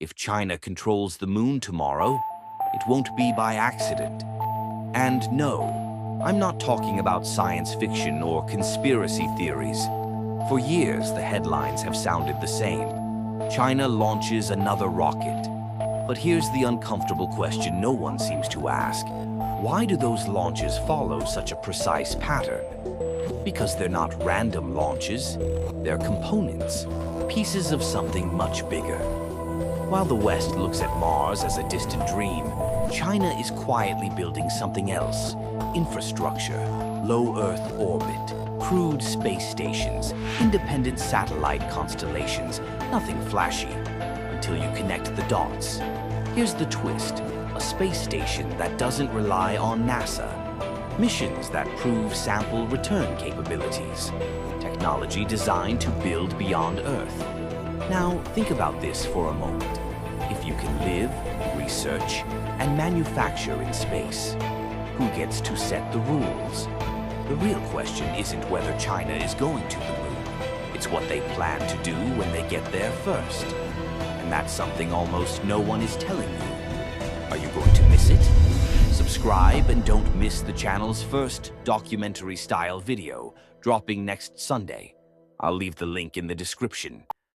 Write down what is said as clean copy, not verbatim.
If China controls the moon tomorrow, it won't be by accident. And no, I'm not talking about science fiction or conspiracy theories. For years, the headlines have sounded the same. China launches another rocket. But here's the uncomfortable question no one seems to ask. Why do those launches follow such a precise pattern? Because they're not random launches, they're components, pieces of something much bigger. While the West looks at Mars as a distant dream, China is quietly building something else. Infrastructure, low Earth orbit, crewed space stations, independent satellite constellations, nothing flashy, until you connect the dots. Here's the twist, a space station that doesn't rely on NASA. Missions that prove sample return capabilities. Technology designed to build beyond Earth. Now, think about this for a moment. If you can live, research, and manufacture in space, who gets to set the rules? The real question isn't whether China is going to the moon. It's what they plan to do when they get there first. And that's something almost no one is telling you. Are you going to miss it? Subscribe and don't miss the channel's first documentary-style video, dropping next Sunday. I'll leave the link in the description.